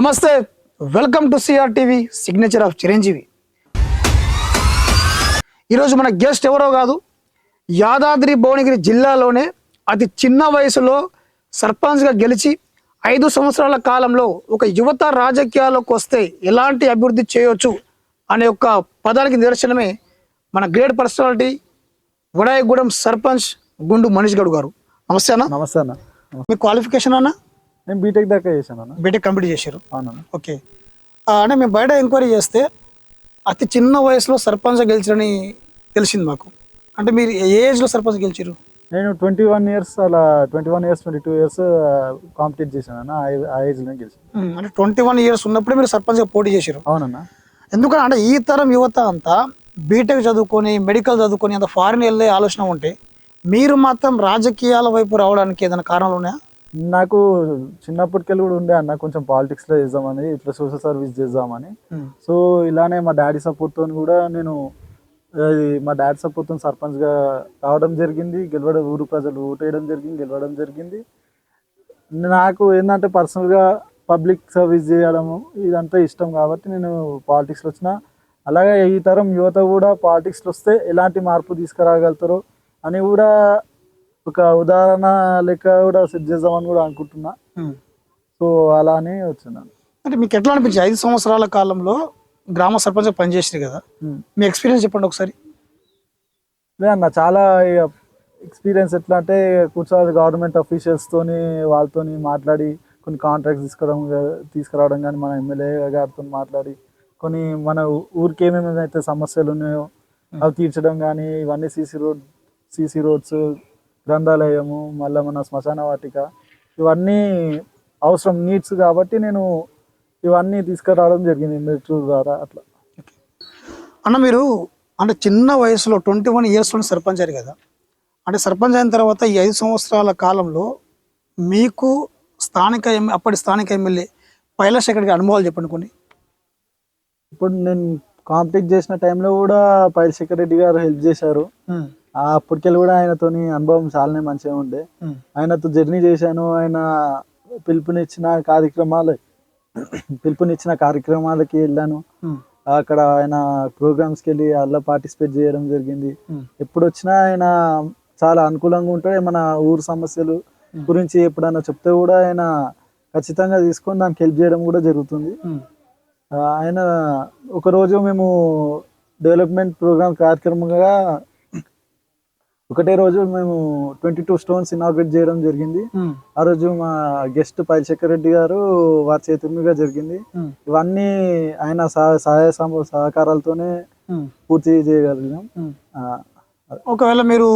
నమస్తే, welcome to CR TV signature of Chiranjeevi. ఈరోజు మన గెస్ట్ ఎవరో కాదు, యాదాద్రి భువనగిరి జిల్లాలోనే అతి చిన్న వయసులో సర్పంచ్గా గెలిచి 5 సంవత్సరాల కాలంలో ఒక యువత రాజకీయాల్లోకి వస్తే ఎలాంటి అభివృద్ధి చేయొచ్చు అనే ఒక పదానికి నిదర్శనమే మన గ్రేట్ పర్సనాలిటీ వడాయగూడెం సర్పంచ్ గుండు మనీష్ గౌడ్ గారు. నమస్తే అన్న. నమస్తే అన్న. మీ క్వాలిఫికేషన్ అన్న? నేను బీటెక్ దాకా చేశాను అన్న. బీటెక్ కంప్లీట్ చేశారు? అవునన్నా. ఓకే. అంటే మేము బయట ఎంక్వైరీ చేస్తే అతి చిన్న వయసులో సర్పంచ్ గెలిచారని తెలిసింది మాకు. అంటే మీరు ఏ ఏజ్లో సర్పంచ్ గెలిచారు? నేను 21 ఇయర్స్ అలా 21 ఇయర్స్ 22 ఇయర్స్ కాంపిటీట్ చేశాను అన్న. ఆ ఏజ్లో గెలిచాను. అంటే 21 ఇయర్స్ ఉన్నప్పుడే మీరు సర్పంచ్గా పోటీ చేశారు? అవునన్నా. ఎందుకంటే అంటే ఈ తరం యువత అంతా బీటెక్ చదువుకొని మెడికల్ చదువుకొని అంత ఫారిన్ వెళ్ళే ఆలోచన ఉంటే మీరు మాత్రం రాజకీయాల వైపు రావడానికి ఏదైనా కారణాలు ఉన్నాయా? నాకు చిన్నప్పటికెళ్ళి కూడా ఉండే అన్న, కొంచెం పాలిటిక్స్లో చేద్దామని, ఇట్లా సోషల్ సర్వీస్ చేద్దామని. సో ఇలానే మా డాడీ సపోర్ట్తో కూడా నేను మా డాడీ సపోర్ట్తో సర్పంచ్గా రావడం జరిగింది. గెలవడం, ఊరు ప్రజలు ఓటేయడం జరిగింది, గెలవడం జరిగింది. నాకు ఏంటంటే పర్సనల్గా పబ్లిక్ సర్వీస్ చేయడము ఇదంతా ఇష్టం కాబట్టి నేను పాలిటిక్స్లో వచ్చిన. అలాగే ఈ తరం యువత కూడా పాలిటిక్స్లో వస్తే ఎలాంటి మార్పు తీసుకురాగలుగుతారో అని కూడా ఒక ఉదాహరణ లెక్క కూడా సెట్ చేద్దామని కూడా అనుకుంటున్నా. సో అలానే వచ్చినాను. అంటే మీకు ఎట్లా అనిపించింది 5 సంవత్సరాల కాలంలో గ్రామ సర్పంచ్ పనిచేసారు కదా, మీ ఎక్స్పీరియన్స్ చెప్పండి ఒకసారి. లేదన్న, చాలా ఎక్స్పీరియన్స్. ఎట్లా అంటే కూర్చోవాలి గవర్నమెంట్ అఫీషియల్స్తోని, వాళ్ళతోని మాట్లాడి కొన్ని కాంట్రాక్ట్స్ తీసుకురావడం కానీ, మన ఎమ్మెల్యే గారితో మాట్లాడి కొన్ని మన ఊరికి ఏమేమైతే సమస్యలు ఉన్నాయో అవి తీర్చడం కానీ, ఇవన్నీ సీసీ రోడ్స్, గ్రంథాలయము, మళ్ళీ మన శ్మశాన వాటిక, ఇవన్నీ అవసరం నీడ్స్ కాబట్టి నేను ఇవన్నీ తీసుకురావడం జరిగింది మెట్రో ద్వారా. అట్లా అన్న మీరు అంటే చిన్న వయసులో 21 ఇయర్స్లో సర్పంచ్ అయ్యారు కదా, అంటే సర్పంచ్ అయిన తర్వాత ఈ 5 సంవత్సరాల కాలంలో మీకు అప్పటి స్థానిక ఎమ్మెల్యే పైలశేఖర్ గారి అనుభవాలు చెప్పండి కొన్ని. ఇప్పుడు నేను కాంపిటీట్ చేసిన టైంలో కూడా పైలశేఖర్ రెడ్డి గారు హెల్ప్ చేశారు. అప్పటికెళ్ళి కూడా ఆయనతోని అనుభవం చాలానే మంచిగా ఉండే. ఆయనతో జర్నీ చేశాను. ఆయన పిలుపునిచ్చిన కార్యక్రమాలకి వెళ్ళాను. అక్కడ ఆయన ప్రోగ్రామ్స్కి వెళ్ళి అలా పార్టిసిపేట్ చేయడం జరిగింది. ఎప్పుడు వచ్చినా ఆయన చాలా అనుకూలంగా ఉంటాడు. మన ఊరు సమస్యలు గురించి ఎప్పుడైనా చెప్తే కూడా ఆయన ఖచ్చితంగా తీసుకొని దానికి హెల్ప్ చేయడం కూడా జరుగుతుంది. ఆయన ఒకరోజు మేము డెవలప్మెంట్ ప్రోగ్రామ్ కార్యక్రమంగా ఒకటే రోజు మేము 22 స్టోన్స్ ఇనాగ్రేట్ చేయడం జరిగింది. ఆ రోజు మా గెస్ట్ పైలశేఖర్ రెడ్డి గారు వారి చేతుల మీదుగా జరిగింది. ఇవన్నీ ఆయన సహాయ సహకారాలతోనే పూర్తి చేయగలిగాం. ఒకవేళ మీరు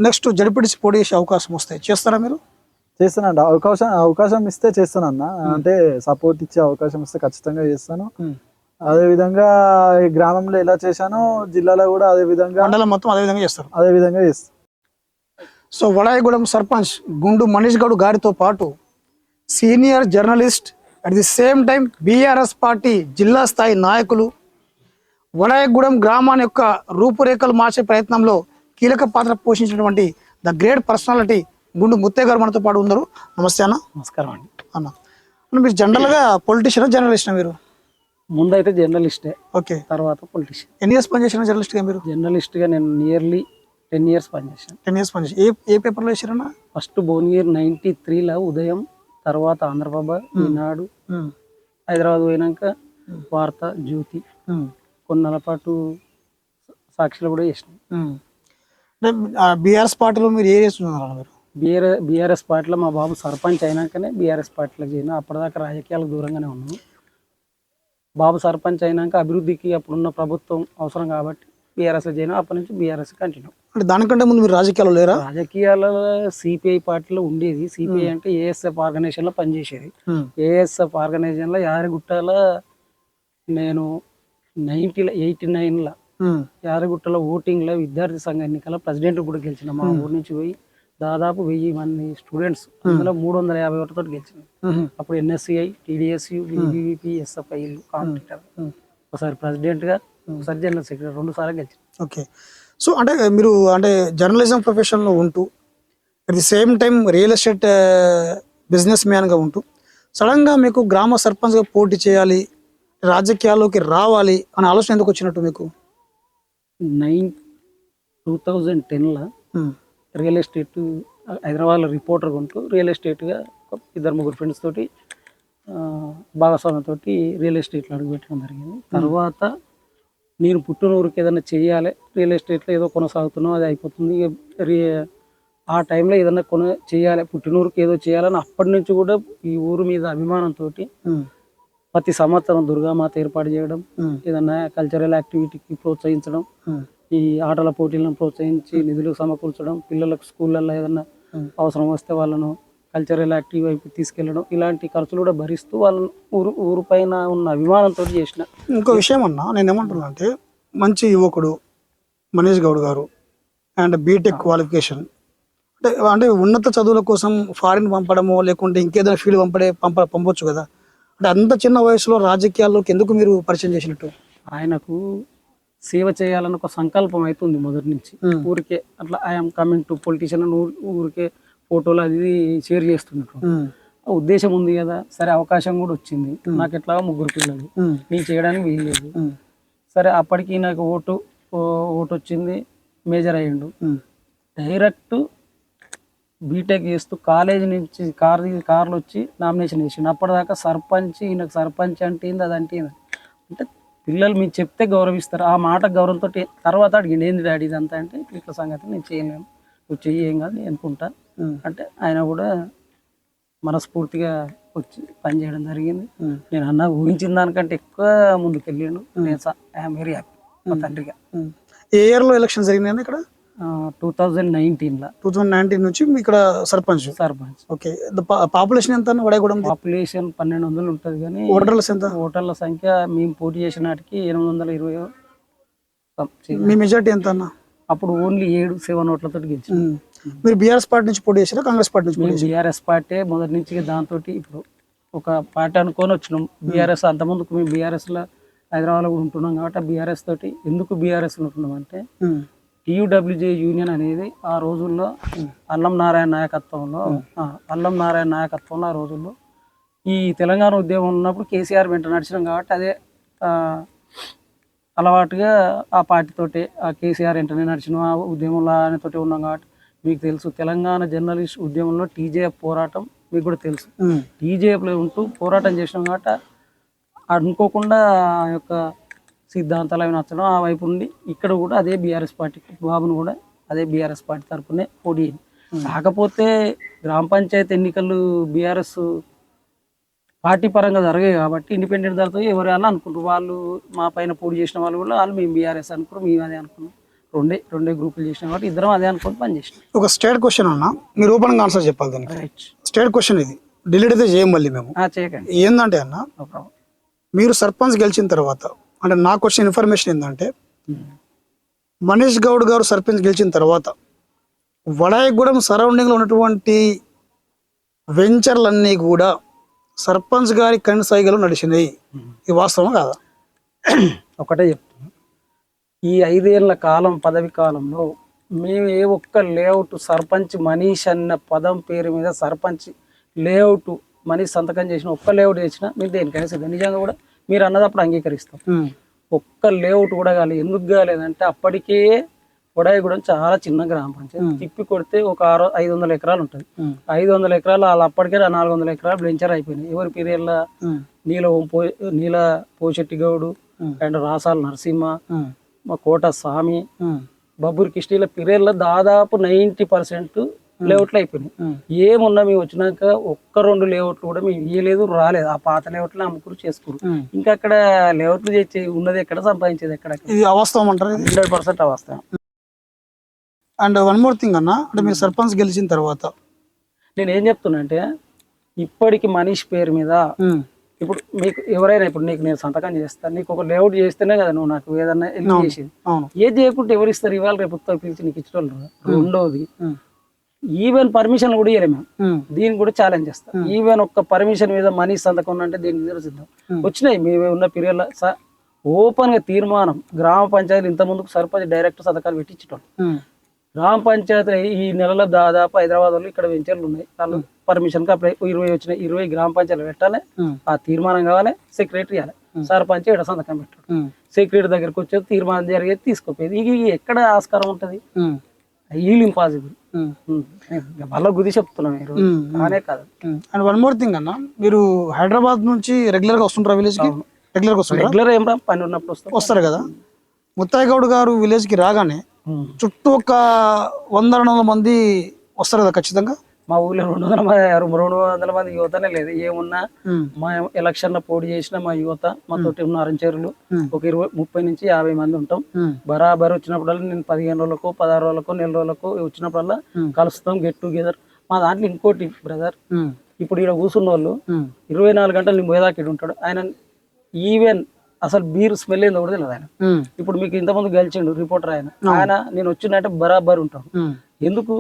నెక్స్ట్ జడ్పీటీసీ పోటీ చేసే అవకాశం వస్తే చేస్తారా? మీరు చేస్తానండి. అవకాశం ఇస్తే చేస్తానన్నా. అంటే సపోర్ట్ ఇచ్చే అవకాశం ఇస్తే ఖచ్చితంగా చేస్తాను. అదే విధంగా ఈ గ్రామంలో ఎలా చేశానో జిల్లాలో కూడా అదే విధంగా, మండలం మొత్తం అదే విధంగా చేస్తారు. అదే విధంగా చేస్తాను. సో వడాయగూడెం సర్పంచ్ గుండు మనీష్ గౌడ్ గారితో పాటు senior journalist, at the same time BRS party జిల్లా స్థాయి నాయకులు, వడాయగూడెం గ్రామాన్ని యొక్క రూపురేఖలు మార్చే ప్రయత్నంలో కీలక పాత్ర పోషించినటువంటి ద గ్రేట్ పర్సనాలిటీ గుండు ముత్తయ్య గారు మనతో పాటు ఉన్నారు. నమస్తే అన్న. నమస్కారం అండి. అన్న మీరు జనరల్గా పొలిటీషియనా జర్నలిస్టా? మీరు ముందైతే జర్నలిస్టే, ఓకే, తర్వాత పొలిటీషియన్. ఎన్ని ఇయర్స్ పనిచేసిన జర్నలిస్ట్గా మీరు? జర్నలిస్ట్గా నేను నియర్లీ 10 years పనిచేసాను. 10 years పనిచేసి ఏ పేపర్లో వేసారన్నా? ఫస్ట్ భువనగిరి 93లో ఉదయం, తర్వాత ఆంధ్రప్రభ, ఈనాడు, హైదరాబాద్ పోయినాక వార్త, జ్యోతి, కొన్నాళ్ళ పాటు సాక్షిలో కూడా చేసినాం. బీఆర్ఎస్ పార్టీలో మీరు ఏ చేస్తున్నారు? మీరు బీఆర్ఎస్ పార్టీలో మా బాబు సర్పంచ్ అయినాకనే బీఆర్ఎస్ పార్టీలో చేసిన. అప్పటిదాకా రాజకీయాలకు దూరంగానే ఉన్నాము. బాబు సర్పంచ్ అయినాక అభివృద్ధికి అప్పుడున్న ప్రభుత్వం అవసరం కాబట్టి బీఆర్ఎస్లో చేయను. అప్పటి నుంచి బీఆర్ఎస్ కంటిన్యూ. అంటే దానికంటే ముందు మీరు రాజకీయాల్లో లేరా? రాజకీయాలలో సిపిఐ పార్టీలో ఉండేది. సిపిఐ అంటే ఏఎస్ఎఫ్ ఆర్గనైజేషన్లో పనిచేసేది. ఏఎస్ఎఫ్ ఆర్గనైజేషన్లో యాదగిరిగుట్టలో నేను 89లో యాదగిరిగుట్టలో ఓటింగ్లో విద్యార్థి సంఘ ఎన్నికల ప్రెసిడెంట్ కూడా గెలిచిన. మా ఊరి నుంచి పోయి దాదాపు 1000 మంది స్టూడెంట్స్, అందులో 350 ఓట్లతో గెలిచిన. అప్పుడు ఎన్ఎస్సిఐ, టీడీఎస్యు, బీబీపీ, ఎస్ఎఫ్ఐ కాంపిటేటర్. ఒకసారి ప్రెసిడెంట్గా, ఒకసారి జనరల్ సెక్రటరీ, 2 సార్లు గెలిచిన. ఓకే. సో అంటే మీరు అంటే జర్నలిజం ప్రొఫెషన్లో ఉంటూ at the same time real estate business మ్యాన్గా ఉంటూ సడన్గా మీకు గ్రామ సర్పంచ్గా పోటీ చేయాలి, రాజకీయాల్లోకి రావాలి అనే ఆలోచన ఎందుకు వచ్చినట్టు మీకు? 2010లో రియల్ ఎస్టేట్ హైదరాబాద్లో రిపోర్టర్ కొంటూ రియల్ ఎస్టేట్గా ఇద్దరు ముగ్గురు ఫ్రెండ్స్ తోటి భాగస్వామ్యంతో రియల్ ఎస్టేట్లో అడుగుపెట్టడం జరిగింది. తర్వాత నేను పుట్టినూరుకి ఏదైనా చేయాలి, రియల్ ఎస్టేట్లో ఏదో కొనసాగుతున్నాం, అది అయిపోతుంది, ఆ టైంలో ఏదైనా చేయాలి, పుట్టినూరుకి ఏదో చేయాలని అప్పటి నుంచి కూడా ఈ ఊరు మీద అభిమానంతో ప్రతి సంవత్సరం దుర్గామాత ఏర్పాటు చేయడం, ఏదన్నా కల్చరల్ యాక్టివిటీకి ప్రోత్సహించడం, ఈ ఆటల పోటీలను ప్రోత్సహించి నిధులు సమకూర్చడం, పిల్లలకు స్కూళ్ళల్లో ఏదన్నా అవసరం వస్తే వాళ్ళను కల్చరల్ యాక్టివ్ వైపు తీసుకెళ్ళడం, ఇలాంటి ఖర్చులు కూడా భరిస్తూ వాళ్ళను ఊరు పైన ఉన్న అభిమానంతో చేసిన. ఇంకో విషయం అన్నా, నేను ఏమంటున్నా అంటే మంచి యువకుడు మనీష్ గౌడ్ గారు అండ్ బీటెక్ క్వాలిఫికేషన్, అంటే ఉన్నత చదువుల కోసం ఫారిన్ పంపడమో లేకుంటే ఇంకేదైనా ఫీల్డ్ పంపొచ్చు కదా, అంటే అంత చిన్న వయసులో రాజకీయాల్లోకి ఎందుకు మీరు పరిచయం చేసినట్టు? ఆయనకు సేవ చేయాలని ఒక సంకల్పం అవుతుంది మొదటి నుంచి. ఊరికే అట్లా ఐఎమ్ కమింగ్ టు పొలిటీషియన్ ఊరికే ఫోటోలు అది షేర్ చేస్తున్నట్టు ఆ ఉద్దేశం ఉంది కదా. సరే అవకాశం కూడా వచ్చింది, నాకు ఎట్లా ముగ్గురు పిల్లలు, నేను చేయడానికి వీల్లేదు. సరే అప్పటికి నాకు ఓటు వచ్చింది, మేజర్ అయ్యిండు. డైరెక్ట్ బీటెక్ చేస్తూ కాలేజీ నుంచి కార్లు వచ్చి నామినేషన్ వేసిండు. అప్పటిదాకా సర్పంచ్, ఈయనకు సర్పంచ్ అంటే ఏంది, అదంటే ఏంది అంటే పిల్లలు మీరు చెప్తే గౌరవిస్తారు, ఆ మాట గౌరవంతో. తర్వాత అడిగింది ఏంది డాడీ ఇదంతా అంటే, ఇట్లా సంగతి నేను చేయలేను, నువ్వు చెయ్యి ఏం కాదు నేను అనుకుంటా అంటే ఆయన కూడా మనస్ఫూర్తిగా వచ్చి పనిచేయడం జరిగింది. నేను అన్న ఊహించిన దానికంటే ఎక్కువ ముందుకు వెళ్ళాను. నేను ఐఎమ్ వెరీ హ్యాపీ మా తండ్రిగా. ఏ ఇయర్లో ఎలక్షన్ జరిగినాయి ఇక్కడ? 2019లో. 2019 నుంచి ఇక్కడ సర్పంచ్. ఓకే. పాపులేషన్ ఎంత వడైగూడెం? పాపులేషన్ 1200 ఉంటుంది కానీ ఓటర్ల ఎంత? ఓటర్ల సంఖ్య మేము పోటీ చేసిన నాటికి 820. మీ మెజార్టీ ఎంత అన్న? అప్పుడు ఓన్లీ 7 ఓట్లతో గెలిచాం. మీరు బీఆర్ఎస్ పార్టీ నుంచి పోటీ చేసారా, కాంగ్రెస్ పార్టీ నుంచి? మేము బీఆర్ఎస్ పార్టీ మొదటి నుంచి. దాంతో ఇప్పుడు ఒక పార్టీ అనుకొని వచ్చినాం బీఆర్ఎస్. అంతకుముందుకు మేము బీఆర్ఎస్లో హైదరాబాద్లో కూడా ఉంటున్నాం కాబట్టి ఆ బీఆర్ఎస్ తోటి ఎందుకు బీఆర్ఎస్లో ఉంటున్నాం అంటే, టీయూడబ్ల్యూజే యూనియన్ అనేది ఆ రోజుల్లో అల్లం నారాయణ నాయకత్వంలో ఆ రోజుల్లో ఈ తెలంగాణ ఉద్యమం ఉన్నప్పుడు కేసీఆర్ వెంట నడిచినాం కాబట్టి అదే అలవాటుగా ఆ పార్టీతోటి ఆ కేసీఆర్ వెంటనే నడిచిన ఆ ఉద్యమంలో ఆయనతోటి ఉన్నాం కాబట్టి మీకు తెలుసు. తెలంగాణ జర్నలిస్ట్ ఉద్యమంలో టీజేఎఫ్ పోరాటం మీకు కూడా తెలుసు. టీజేఎఫ్లో ఉంటూ పోరాటం చేసినాం కాబట్టి అనుకోకుండా ఆ యొక్క సిద్ధాంతాలు అవి నచ్చడం ఆ వైపు నుండి ఇక్కడ కూడా అదే బీఆర్ఎస్ పార్టీ, బాబును కూడా అదే బీఆర్ఎస్ పార్టీ తరఫునే పోటీ. కాకపోతే గ్రామ పంచాయతీ ఎన్నికలు బీఆర్ఎస్ పార్టీ పరంగా జరిగాయి కాబట్టి ఇండిపెండెంట్ ధరతో ఎవరు వాళ్ళు అనుకుంటారు. వాళ్ళు మా పైన పోటీ చేసిన వాళ్ళు కూడా వాళ్ళు మేము బీఆర్ఎస్ అనుకున్నాం, మేము అదే అనుకున్నాం. రెండే గ్రూపులు చేసినాం కాబట్టి ఇద్దరం అదే అనుకుని పని చేసినాం. ఒక స్టేట్ క్వశ్చన్ అన్న, మీరు ఓపెన్గా ఆన్సర్ చెప్పాలి దానికి. స్టేట్ క్వశ్చన్ ఇది, డిలీట్ అయితే చేయం మళ్ళీ మేము. చేయకండి. ఏంటంటే అన్న, మీరు సర్పంచ్ గెలిచిన తర్వాత అంటే నాకు వచ్చిన ఇన్ఫర్మేషన్ ఏంటంటే, మనీష్ గౌడ్ గారు సర్పంచ్ గెలిచిన తర్వాత వడాయగూడెం సరౌండింగ్లో ఉన్నటువంటి వెంచర్లన్నీ కూడా సర్పంచ్ గారి కన్సైగలు నడిచినాయి. ఇది వాస్తవం కాదా? ఒకటే చెప్తున్నా, ఈ 5 ఏళ్ల కాలం పదవి కాలంలో మేము ఏ ఒక్క లేఅవుట్ సర్పంచ్ మనీష్ అన్న పదం పేరు మీద సర్పంచ్ లేఅవుట్ మనీష్ సంతకం చేసిన ఒక్క లేఅవుట్ చేసినా మీరు దేనికైనా సిద్ధం. నిజంగా కూడా మీరు అన్నదప్పుడు అంగీకరిస్తాం. ఒక్క లేఅవుట్ కూడా కాలేదు. ఎందుకు కాలేదంటే అప్పటికే వడాయిగూడెం చాలా చిన్న గ్రామ పంచాయతీ. తిప్పి కొడితే ఒక 500 ఎకరాలు ఉంటుంది. 500 ఎకరాలు వాళ్ళు అప్పటికే 400 ఎకరాలు వెంచర్ అయిపోయినాయి. ఎవరి పీరియడ్ల నీల పోశెట్టి గౌడు అండ్ రాసాల నరసింహ, మా కోట స్వామి, బబ్బూరి కిష్టీల పీరియడ్ల దాదాపు 90% లేఅవుట్లు అయిపోయినాయి. ఏమున్నా మేము వచ్చినాక 1-2 లేఅవుట్లు కూడా మేము ఇయ్యలేదు, రాలేదు. ఆ పాత లేఅవుట్లు అమ్ముకుని చేసుకోరు. ఇంకా అక్కడ లేఅవుట్లు చేసి ఉన్నది ఎక్కడ, సంపాదించేది ఎక్కడ? ఇది అవాస్తవం అంటారు. 100% అవాస్తవం. అండ్ వన్ మోర్ థింగ్ అన్న, అంటే మీరు సర్పంచ్ గెలిచిన తర్వాత నేను ఏం చెప్తున్నా అంటే, ఇప్పటికి మనీష్ పేరు మీద ఇప్పుడు మీకు ఎవరైనా ఇప్పుడు నీకు నేను సంతకం చేస్తాను, నీకు ఒక లేఅవుట్ చేస్తేనే కదా నువ్వు నాకు ఏదన్నా హెల్ప్ చేసేది. ఏది చేయకుంటే ఎవరు ఇస్తారు? ఇవాళ రేపు పిలిచి నీకు ఇచ్చిన వాళ్ళు. రెండోది, ఈవెన్ పర్మిషన్ కూడా ఇవ్వలేము. దీన్ని కూడా ఛాలెంజ్ చేస్తాం. ఈవెన్ ఒక్క పర్మిషన్ మీద మనీ సంతకం అంటే దీనికి సిద్ధం. వచ్చినాయి మేము ఉన్న పీరియడ్లో ఓపెన్ గా తీర్మానం, గ్రామ పంచాయతీలు ఇంత ముందుకు సర్పంచ్ డైరెక్ట్ సంతకాలు పెట్టించటం. గ్రామ పంచాయతీ ఈ నెలలో దాదాపు హైదరాబాద్ వాళ్ళు ఇక్కడ వెంచర్లు ఉన్నాయి, వాళ్ళు పర్మిషన్ కి అప్లై 20 వచ్చినాయి. 20 గ్రామ పంచాయతీలు పెట్టాలి, ఆ తీర్మానం కావాలి, సెక్రటరీ ఇవ్వాలి, సర్పంచ్ ఇక్కడ సంతకం పెట్టాడు, సెక్రటరీ దగ్గరకు వచ్చేది తీర్మానం జరిగేది తీసుకోపోయేది. ఇది ఎక్కడ ఆస్కారం ఉంటది? వీళ్ళు ఇంపాసిబుల్. మళ్ళీ గుది చెప్తున్నాం మీరు, కానే కాదు. అండ్ వన్ మోర్ థింగ్ అన్న, మీరు హైదరాబాద్ నుంచి రెగ్యులర్ గా వస్తుంటారా విలేజ్ కి? రెగ్యులర్ గా వస్తుంటారా? రెగ్యులర్ ఏం రా, పని ఉన్నప్పుడు వస్తారు కదా. ముత్తాయి గౌడ్ గారు విలేజ్ కి రాగానే చుట్టూ ఒక 100-200 మంది వస్తారు కదా ఖచ్చితంగా. మా ఊళ్ళో 200 మంది యువతనే లేదు. ఏమున్నా మా ఎలక్షన్ లో పోటీ చేసిన మా యువత మాతోటి ఉన్న అరంచేరులు ఒక 20-30 నుంచి 50 మంది ఉంటాం. బరాబర్ వచ్చినప్పుడల్లా నేను 15 రోజులకు 16 రోజులకు నెల రోజులకు వచ్చినప్పుడల్లా కలుస్తాం, గెట్ టుగెదర్. మా దాంట్లో ఇంకోటి బ్రదర్, ఇప్పుడు ఇక్కడ కూర్చున్న వాళ్ళు 24 గంటలు నేను పోయేదాకా ఇక్కడ ఉంటాడు. ఆయన ఈవెన్ అసలు బీర్ స్మెల్ ఏందో కూడా తెలియదు ఆయన. ఇప్పుడు మీకు ఇంతమంది గెలిచిండు రిపోర్టర్ ఆయన నేను వచ్చిందంటే బరాబర్ ఉంటాడు. ఎందుకు?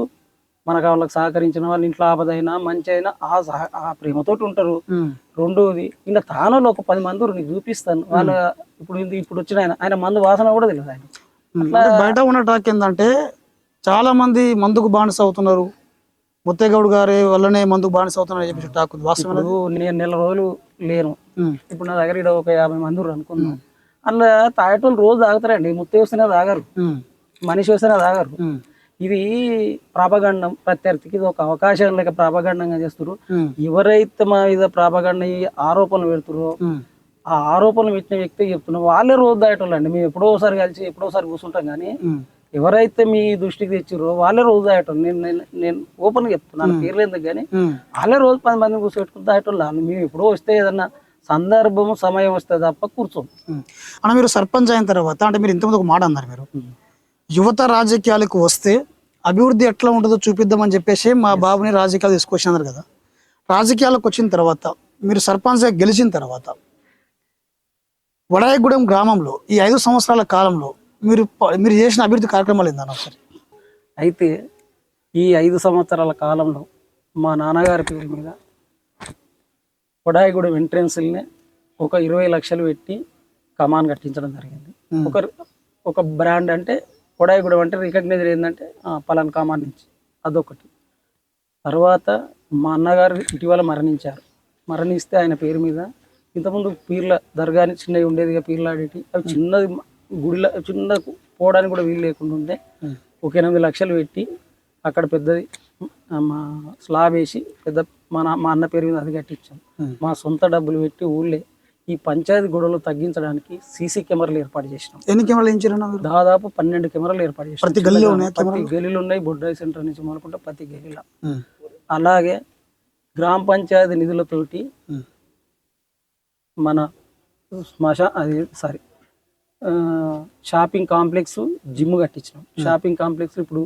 మనకు వాళ్ళకి సహకరించిన వాళ్ళు ఇంట్లో ఆపదైనా మంచి అయినా ఆ ప్రేమతోటి ఉంటారు. రెండోది ఇంకా తానలో ఒక 10 మంది నీకు చూపిస్తాను వాళ్ళ. ఇప్పుడు వచ్చిన ఆయన మందు వాసన కూడా తెలియదు ఆయన. బయట ఉన్న టాక్ ఏంటంటే చాలా మంది మందుకు బానిస అవుతున్నారు, ముత్తయ్య గౌడ్ గారి వల్లనే మందుకు బానిస అవుతున్నారు చెప్పేసి టాక్ ఉంది. వాస్తవం నేను నెల రోజులు లేను, ఇప్పుడు నా దగ్గర ఒక 50 మంది అనుకున్నాను. అందులో తాగేటోళ్ళు రోజు తాగుతారండి, ముత్తయ్య వస్తేనే తాగరు, మనిషి వస్తేనే తాగరు. ఇది ప్రాపగండం, ప్రత్యర్థికి ఇది ఒక అవకాశం లేక ప్రాపగండంగా చేస్తారు. ఎవరైతే మా మీద ప్రాపగండ ఆరోపణలు పెడుతురో ఆ ఆరోపణలు పెట్టిన వ్యక్తి చెప్తున్నారు, వాళ్ళే రోజు తాగేటోళ్ళు అండి. మేము ఎప్పుడోసారి కలిసి ఎప్పుడోసారి కూర్చుంటాం, కానీ ఎవరైతే మీ దృష్టికి తెచ్చిరో వాళ్ళే రోజు తాగేటోళ్ళు. నేను ఓపెన్ గా చెప్తున్నాను, పేర్లు ఎందుకు కానీ వాళ్ళే రోజు 10 మందిని కూర్చోబెట్టుకుని తాగేటోళ్ళు. వాళ్ళు మేము ఎప్పుడో వస్తే ఏదన్నా సందర్భం సమయం వస్తే తప్ప కూర్చోం. అన్న మీరు సర్పంచ్ అయిన తర్వాత, అంటే మీరు ఇంతకుముందు ఒక మాట అన్నారు, మీరు యువత రాజకీయాలకు వస్తే అభివృద్ధి ఎట్లా ఉంటుందో చూపిద్దామని చెప్పేసి మా బాబుని రాజకీయాలు తీసుకొచ్చినారు కదా. రాజకీయాలకు వచ్చిన తర్వాత మీరు సర్పంచ్గా గెలిచిన తర్వాత వడాయగూడెం గ్రామంలో ఈ 5 సంవత్సరాల కాలంలో మీరు చేసిన అభివృద్ధి కార్యక్రమాలు ఏందన్న ఒకసారి? అయితే ఈ 5 సంవత్సరాల కాలంలో మా నాన్నగారి పేరు మీద వడాయగూడెం ఎంట్రెన్స్ని ఒక 20 లక్షలు పెట్టి కమాన్ కట్టించడం జరిగింది. ఒక బ్రాండ్ అంటే వడాయగూడెం అంటే రికగ్నైజ్ ఏంటంటే పలానా కమాన్ నుంచి, అదొకటి. తర్వాత మా అన్నగారు ఇటీవల మరణిస్తే ఆయన పేరు మీద ఇంతకుముందు పీర్ల దర్గాని చిన్నవి ఉండేదిగా, పీర్లు ఆడేటి అవి చిన్నది గుడిలో చిన్న పోవడానికి కూడా వీలు లేకుండా ఉంటే ఒక 8 లక్షలు పెట్టి అక్కడ పెద్దది మా స్లాబ్ వేసి పెద్ద మా అన్న పేరు మీద అది కట్టించాం. మా సొంత డబ్బులు పెట్టి ఊళ్ళే ఈ పంచాయతీ గొడవలు తగ్గించడానికి సీసీ కెమెరాలు ఏర్పాటు చేసినాం. ఎన్ని కెమెరాలు వేయించారు? దాదాపు 12 కెమెరాలు ఏర్పాటు చేసినాం. ప్రతి గల్లీలు ఉన్నాయి, బొడ్రాయి సెంటర్ నుంచి మొదలుకుంటే ప్రతి గల్లీలో. అలాగే గ్రామ పంచాయతీ నిధులతోటి మన షాపింగ్ కాంప్లెక్స్, జిమ్ కట్టించినాం. షాపింగ్ కాంప్లెక్స్ ఇప్పుడు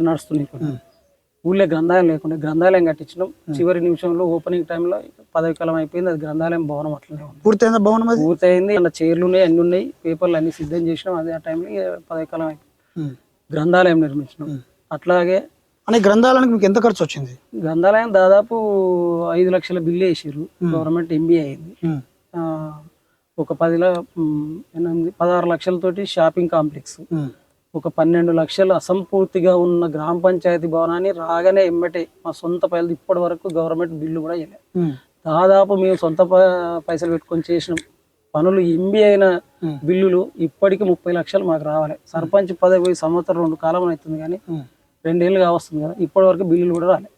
నడుస్తున్నాయి. ఊళ్ళో గ్రంథాలయం లేకుండా గ్రంథాలయం కట్టించినాం. చివరి నిమిషంలో ఓపెనింగ్ టైంలో పదవి కాలం అయిపోయింది, అది గ్రంథాలయం భవనం అట్లనే ఉంది. పూర్తయిందా భవనం? పూర్తయింది. అలా చైర్లు ఉన్నాయి, అన్ని ఉన్నాయి, పేపర్లు అన్ని సిద్ధం చేసినాం. అదే ఆ టైంలో పదవి కాలం అయిపోయింది, గ్రంథాలయం నిర్మించినాం. అట్లాగే అనే గ్రంథాలయానికి మీకు ఎంత ఖర్చు వచ్చింది? గ్రంథాలయం దాదాపు 5 లక్షల బిల్లు వేసారు. గవర్నమెంట్ ఎంబీ అయింది. ఒక 16 లక్షలతోటి షాపింగ్ కాంప్లెక్స్, ఒక 12 లక్షలు అసంపూర్తిగా ఉన్న గ్రామ పంచాయతీ భవనాన్ని రాగానే ఎమ్మటే మా సొంత పైసలు ఇప్పటి వరకు గవర్నమెంట్ బిల్లు కూడా ఇవ్వలేదు. దాదాపు మేము సొంత పైసలు పెట్టుకొని చేసిన పనులు ఎంబీ అయిన బిల్లులు ఇప్పటికి 30 లక్షలు మాకు రావాలి. సర్పంచ్ పదవి సంవత్సరం 2 కాలం అవుతుంది, కానీ 2 ఏళ్ళుగా వస్తుంది కదా, ఇప్పటి వరకు బిల్లులు కూడా రాలేదు.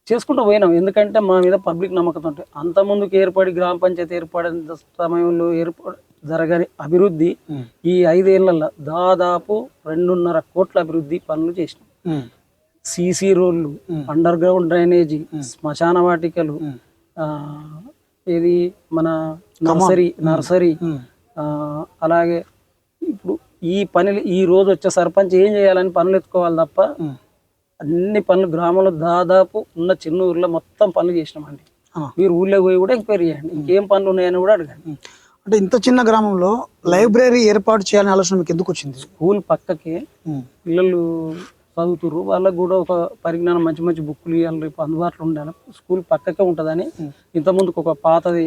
చేసుకుంటూ పోయినాం, ఎందుకంటే మా మీద పబ్లిక్ నమ్మకం ఉంటాయి. అంత ముందుకు ఏర్పడి గ్రామ పంచాయతీ ఏర్పడిన సమయంలో జరగని అభివృద్ధి ఈ 5 ఏళ్లలో దాదాపు 2.5 కోట్ల అభివృద్ధి పనులు చేసినాం. సీసీ రోడ్లు, అండర్ గ్రౌండ్ డ్రైనేజీ, శ్మశాన వాటికలు, ఇది మన నర్సరీ, అలాగే ఇప్పుడు ఈ పనులు ఈ రోజు వచ్చే సర్పంచ్ ఏం చేయాలని పనులు ఎత్తుకోవాలి తప్ప అన్ని పనులు గ్రామంలో దాదాపు ఉన్న చిన్న ఊర్లో మొత్తం పనులు చేసినామండి. మీరు ఊళ్ళో పోయి కూడా ఎంక్వైరీ చేయండి, ఇంకేం పనులు ఉన్నాయని కూడా అడగండి. అంటే ఇంత చిన్న గ్రామంలో లైబ్రరీ ఏర్పాటు చేయాలని ఆలోచన మీకు ఎందుకు వచ్చింది? స్కూల్ పక్కకే పిల్లలు చదువుతుర్రు, వాళ్ళకు కూడా ఒక పరిజ్ఞానం, మంచి మంచి బుక్కులు ఇవ్వాలి, రేపు అందుబాటులో ఉండాలి. స్కూల్ పక్కకే ఉంటుందని ఇంతకుముందుకు ఒక పాతది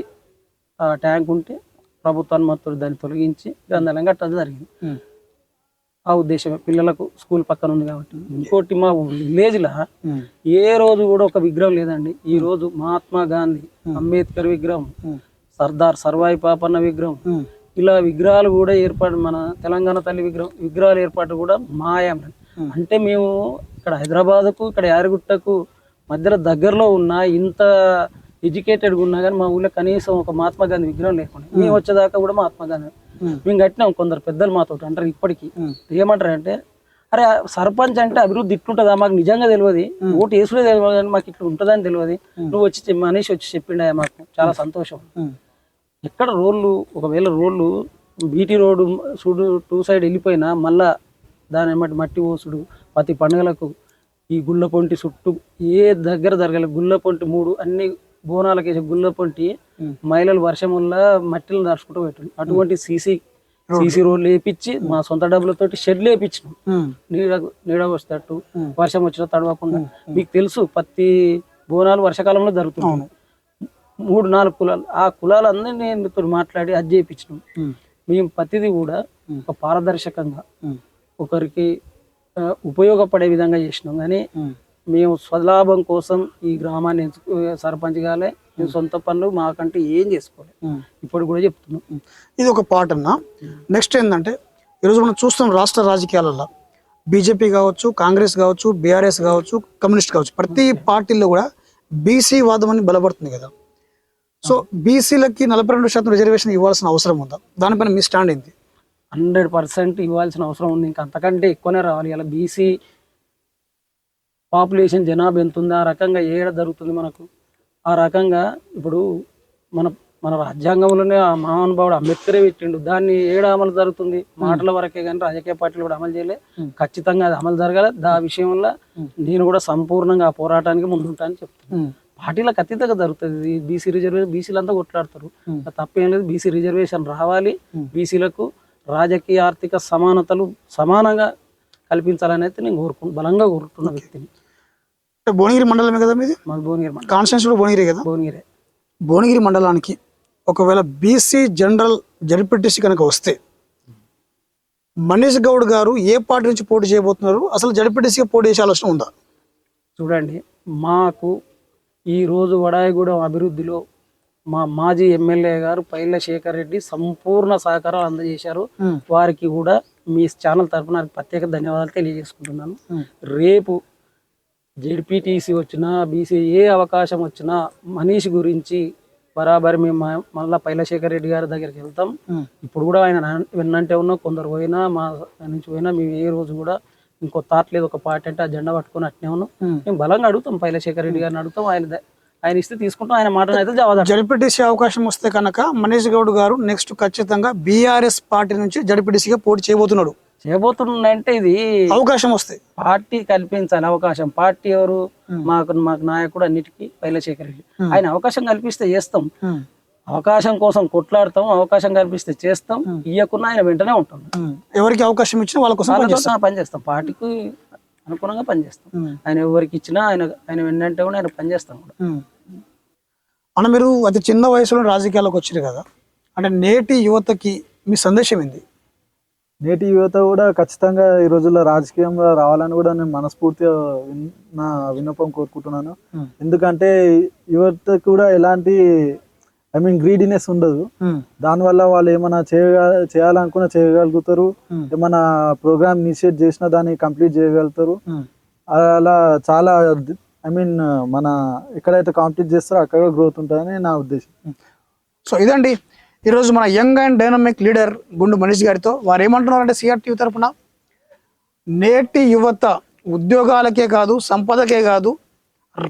ట్యాంక్ ఉంటే ప్రభుత్వాన్ని మొత్తం దాన్ని తొలగించి గ్రంథాలయం కట్టడం జరిగింది. ఆ ఉద్దేశమే, పిల్లలకు స్కూల్ పక్కన ఉంది కాబట్టి. ఇంకోటి మా విలేజ్లో ఏ రోజు కూడా ఒక విగ్రహం లేదండి. ఈ రోజు మహాత్మా గాంధీ, అంబేద్కర్ విగ్రహం, సర్దార్ సర్వాయి పాపన్న విగ్రహం, ఇలా విగ్రహాలు కూడా ఏర్పాటు, మన తెలంగాణ తల్లి విగ్రహాలు ఏర్పాటు కూడా మాయం. అంటే మేము ఇక్కడ హైదరాబాద్కు ఇక్కడ యాదగిరిగుట్టకు మధ్యలో దగ్గరలో ఉన్న ఇంత ఎడ్యుకేటెడ్గా ఉన్నా కానీ మా ఊళ్ళో కనీసం ఒక మహాత్మా గాంధీ విగ్రహం లేకుండా. మేము వచ్చేదాకా కూడా మహాత్మా గాంధీ మేము కట్టినాం. కొందరు పెద్దలు మాతో అంటారు ఇప్పటికీ, ఏమంటారు అంటే, అరే సర్పంచ్ అంటే అభివృద్ధి ఇట్లుంటుందా, మాకు నిజంగా తెలియదు, ఓటు వేసుడే తెలియదు కానీ మాకు ఇట్లా ఉంటుందని తెలియదు, నువ్వు వచ్చి మనిషి వచ్చి చెప్పిండా, మాకు చాలా సంతోషం. ఎక్కడ రోడ్లు, ఒకవేళ రోడ్లు బీటీ రోడ్డు చూడు 2 సైడ్ వెళ్ళిపోయినా మళ్ళా దాని మట్టి పోసుడు, ప్రతి పండుగలకు ఈ గుళ్ళపొంటి చుట్టూ ఏ దగ్గర జరగల గుళ్ళపొంటి 3 అన్ని బోనాలకి వేసే గుళ్ళపొంటి మహిళలు వర్షం వల్ల మట్టిలో నడుచుకుంటూ పెట్టండి. అటువంటి సీసీ రోడ్లు వేయించి మా సొంత డబ్బులతోటి షెడ్లు వేయించినాం, నీడ వస్తట్టు, వర్షం వచ్చినా తడవకుండా. మీకు తెలుసు ప్రతి బోనాలు వర్షాకాలంలో జరుగుతుంది. 3-4 కులాలు, ఆ కులాలన్నీ నేను మాట్లాడి అది చేయించినాం. మేము ప్రతిదీ కూడా ఒక పారదర్శకంగా ఒకరికి ఉపయోగపడే విధంగా చేసినాం. కానీ మేము స్వలాభం కోసం ఈ గ్రామాన్ని సర్పంచ్ కాలే, మేము సొంత పనులు మాకంటే ఏం చేసుకోవాలి. ఇప్పుడు కూడా చెప్తున్నాం. ఇది ఒక పార్ట్ అన్న. నెక్స్ట్ ఏంటంటే, ఈరోజు మనం చూస్తున్నాం రాష్ట్ర రాజకీయాలలో బీజేపీ కావచ్చు, కాంగ్రెస్ కావచ్చు, బీఆర్ఎస్ కావచ్చు, కమ్యూనిస్ట్ కావచ్చు, ప్రతి పార్టీల్లో కూడా బీసీ వాదం అని బలపడుతుంది కదా. సో బీసీలకి 42% రిజర్వేషన్ ఇవ్వాల్సిన అవసరం ఉందా? దానిపైన మీ స్టాండ్ ఏంటి? 100% ఇవ్వాల్సిన అవసరం ఉంది. ఇంకా అంతకంటే ఎక్కువనే రావాలి. ఇలా బీసీ పాపులేషన్ జనాభా ఎంత ఉంది, ఆ రకంగా ఏడ జరుగుతుంది మనకు. ఆ రకంగా ఇప్పుడు మన రాజ్యాంగంలోనే ఆ మహానుభావుడు అంబేద్కరే పెట్టిండు, దాన్ని ఏడ అమలు జరుగుతుంది? మాటల వరకే కానీ రాజకీయ పార్టీలు కూడా అమలు చేయలే. ఖచ్చితంగా అది అమలు జరగాలి. ఆ విషయంలో నేను కూడా సంపూర్ణంగా ఆ పోరాటానికి ముందుంటానని చెప్తాను. పార్టీలకు అతీతంగా జరుగుతుంది. బీసీ రిజర్వేషన్ బీసీలంతా కొట్లాడతారు, తప్పేం లేదు. బీసీ రిజర్వేషన్ రావాలి, బీసీలకు రాజకీయ ఆర్థిక సమానతలు సమానంగా కల్పించాలనేది నేను బలంగా కోరుకుంటున్న వ్యక్తిని. భువనగిరి మండలమే కదా మీది? మాది భువనగిరి మండలం. కాన్స్టిట్యూన్సీ కూడా భువనగిరి కదా? భువనగిరే. భువనగిరి మండలానికి ఒకవేళ బీసీ జనరల్ జడ్పీటీసీ కనుక వస్తే మనీష్ గౌడ్ గారు ఏ పార్టీ నుంచి పోటీ చేయబోతున్నారు? అసలు జడ్పీటీసీగా పోటీ చేసే ఆలోచన ఉందా? చూడండి, మాకు ఈరోజు వడాయిగూడెం అభివృద్ధిలో మా మాజీ ఎమ్మెల్యే గారు పైల శేఖర్ రెడ్డి సంపూర్ణ సహకారాలు అందజేశారు. వారికి కూడా మీ ఛానల్ తరఫున ప్రత్యేక ధన్యవాదాలు తెలియజేసుకుంటున్నాను. రేపు జెడ్పీటీసీ వచ్చినా, బీసీ ఏ అవకాశం వచ్చినా మనీష్ గురించి బరాబరి మేము మళ్ళీ పైలశేఖర్ రెడ్డి గారి దగ్గరికి వెళ్తాం. ఇప్పుడు కూడా ఆయన వెన్నంటే ఉన్నా, కొందరు పోయినా మా నుంచి పోయినా మేము ఏ రోజు కూడా ఇంకో థాట్ లేదు. ఒక పార్టీ అంటే ఆ జెండా పట్టుకొని అట్నే ఉన్నాం. మేము బలంగా అడుగుతాం, పైలశేఖర్ రెడ్డి గారిని అడుగుతాం. ఆయన ఇస్తే తీసుకుంటాం, ఆయన మాటను అయితే జవాబు. జడ్పీటీసీ అవకాశం వస్తే కనుక మనీష్ గౌడ్ గారు నెక్స్ట్ ఖచ్చితంగా బీఆర్ఎస్ పార్టీ నుంచి జడ్పీటీసీగా పోటీ చేయబోతున్నాడు. చేయబోతుందంటే ఇది అవకాశం వస్తే పార్టీ కల్పించాలి. అవకాశం పార్టీ ఎవరు? మాకు నాయకుడు అన్నిటికీ పైలశేఖర్ రెడ్డి. ఆయన అవకాశం కల్పిస్తే చేస్తాం, అవకాశం కోసం కొట్లాడతాం, అవకాశం కల్పిస్తే చేస్తాం, ఇయ్యకున్నా ఆయన వెంటనే ఉంటాం. ఎవరికి అవకాశం ఇచ్చినా వాళ్ళ కోసం పనిచేస్తాం, పార్టీకి అనుగుణంగా పనిచేస్తాం. ఆయన ఎవరికి ఇచ్చినా ఆయన వెంటనే కూడా ఆయన పనిచేస్తాం కూడా. అన్న, మీరు అతి చిన్న వయసులో రాజకీయాల్లోకి వచ్చారు కదా, అంటే నేటి యువతకి మీ సందేశం ఏంది? నేటి యువత కూడా ఖచ్చితంగా ఈ రోజుల్లో రాజకీయంగా రావాలని కూడా నేను మనస్ఫూర్తిగా నా విన్నపం కోరుకుంటున్నాను. ఎందుకంటే యువతకు కూడా ఎలాంటి గ్రీడీనెస్ ఉండదు. దానివల్ల వాళ్ళు ఏమైనా చేయాలనుకున్నా చేయగలుగుతారు, ఏమైనా ప్రోగ్రామ్ ఇనిషియేట్ చేసినా దాన్ని కంప్లీట్ చేయగలుగుతారు. అలా చాలా మన ఎక్కడైతే కాంప్లీట్ చేస్తారో అక్కడ గ్రోత్ ఉంటుందని నా ఉద్దేశం. సో ఇదండి ఈరోజు మన యంగ్ అండ్ డైనమిక్ లీడర్ గుండు మనీష్ గారితో. వారు ఏమంటున్నారంటే, సిఆర్టీవీ తరఫున నేటి యువత ఉద్యోగాలకే కాదు, సంపదకే కాదు,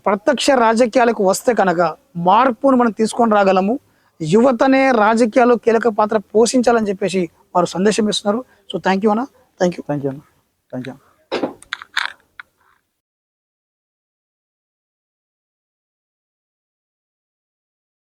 ప్రత్యక్ష రాజకీయాలకు వస్తే కనుక మార్పును మనం తీసుకొని రాగలము, యువతనే రాజకీయాల్లో కీలక పాత్ర పోషించాలని చెప్పేసి వారు సందేశం ఇస్తున్నారు. సో థ్యాంక్ యూ అన్న. Thank you.